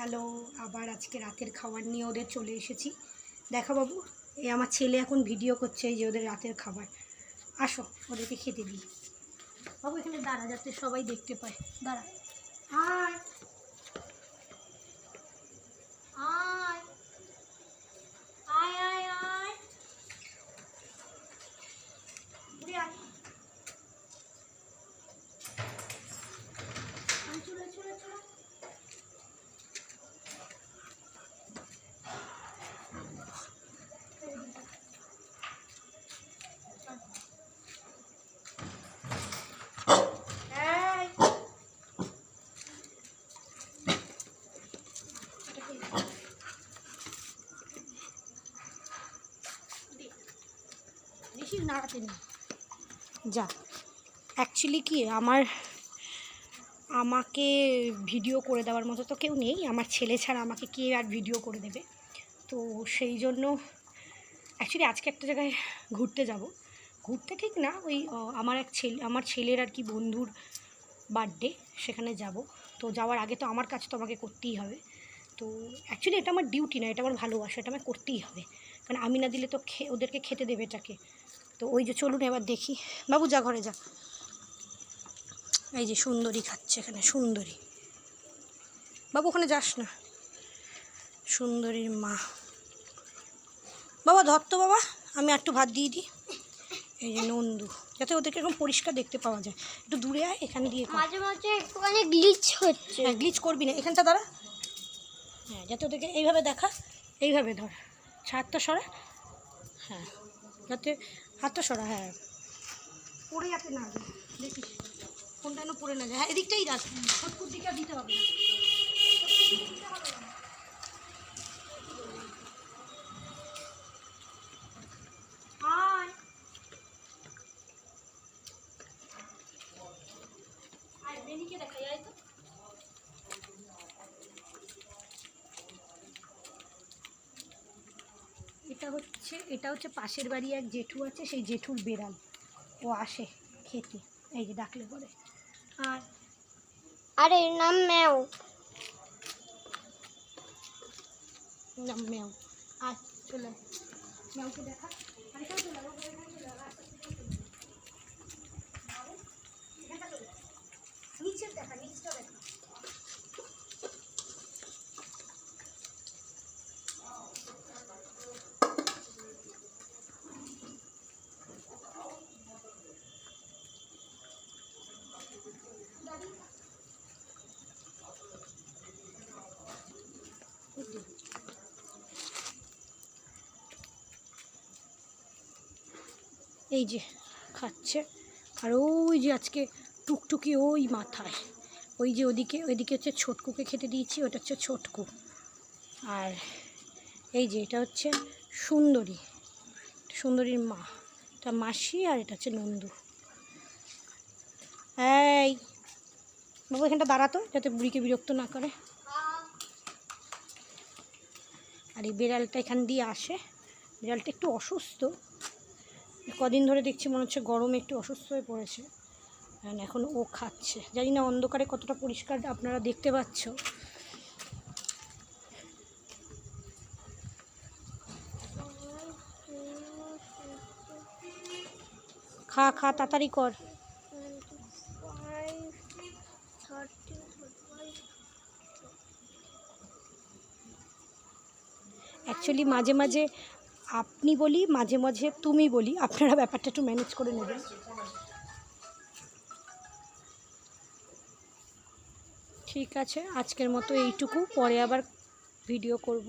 Hello, আবার আজকে রাতের খাবার নিয়ে ওদের চলে এসেছি। দেখো বাবু, এই আমার ছেলে এখন ভিডিও করছে, এই যে ওদের রাতের খাবার। আসো ওদেরকে খেতে দিই। বাবু এখানে দাঁড়া, যাতে সবাই দেখতে পায়। দাঁড়া, আয় আয় আয় আয় আয় ঘুরে আয়। চলে চলে চলে। বেশি নাড়াতে নেই যা। অ্যাকচুয়ালি কি আমাকে ভিডিও করে দেওয়ার মতো তো কেউ নেই, আমার ছেলে ছাড়া আমাকে কে আর ভিডিও করে দেবে। তো সেই জন্য অ্যাকচুয়ালি আজকে একটা জায়গায় ঘুরতে যাব। ঘুরতে ঠিক না, ওই আমার ছেলের আর কি বন্ধুর বার্থডে, সেখানে যাব। তো যাওয়ার আগে তো আমার কাজ তো আমাকে করতেই হবে। তো অ্যাকচুয়ালি এটা আমার ডিউটি না, এটা আমার ভালোবাসা, এটা আমাকে করতেই হবে, কারণ আমি না দিলে তো ওদেরকে খেতে দেবে এটাকে। তো ওই যে চলুন এবার দেখি। বাবু যা, ঘরে যা। এই যে সুন্দরী খাচ্ছে এখানে, সুন্দরী। বাবু ওখানে যাস না, সুন্দরীর মা। বাবা ধর তো বাবা, আমি একটু ভাত দিয়ে দিই। এই যে নন্দু, যাতে ওদেরকে এরকম পরিষ্কার দেখতে পাওয়া যায়। একটু দূরে আয়, এখানে দিয়ে মাঝে মাঝে একটুখানি গ্লিচ হচ্ছে। হ্যাঁ, গ্লিচ করবি না, এখানটা দাঁড়া। হ্যাঁ, যাতে ওদেরকে এইভাবে দেখা, এইভাবে ধর, হাতটা সরা। হ্যাঁ, যাতে হাতটা সরা। হ্যাঁ, পড়ে যাতে না যায়, দেখিস কোনটা যেন পড়ে না যায়। হ্যাঁ, এদিকটাই রাখ, ছোটকুর দিকে আর দিতে হবে না। এটা হচ্ছে পাশের বাড়ি এক জেঠু আছে, সেই জেঠুর বেড়াল। ও আসে খেতে, এই যে ডাকলে পরে। আর এর নাম ম্যাও। নাম ম্যাও। আর চলে ম্যাওকে দেখা। নিচের দেখা, নিচটা দেখা। এই যে খাচ্ছে। আর ওই যে আজকে টুকটুকি ওই মাথায়, ওই যে ওইদিকে হচ্ছে ছোটকুকে খেতে দিয়েছি, ওটা হচ্ছে ছোটকু। আর এই যে এটা হচ্ছে সুন্দরী, সুন্দরীর মা, এটা মাসি, আর এটা হচ্ছে নন্দু। এই বাবু এখানটা দাঁড়াতো, যাতে বুড়িকে বিরক্ত না করে। আর এই বিড়ালটা এখান দিয়ে আসে। বিড়ালটা একটু অসুস্থ, কদিন ধরে দেখছি মনে হচ্ছে গরমে একটু অসুস্থ হয়ে পড়েছে। এখন ও খাচ্ছে, জানি না অন্ধকারে কতটা পরিষ্কার আপনারা দেখতে পাচ্ছ। খা খা, তাড়াতাড়ি কর। অ্যাকচুয়ালি মাঝে মাঝে আপনি বলি, মাঝে মাঝে তুমি বলি, আপনারা ব্যাপারটা একটু ম্যানেজ করে নেবেন। ঠিক আছে, আজকের মতো এইটুকু, পরে আবার ভিডিও করব।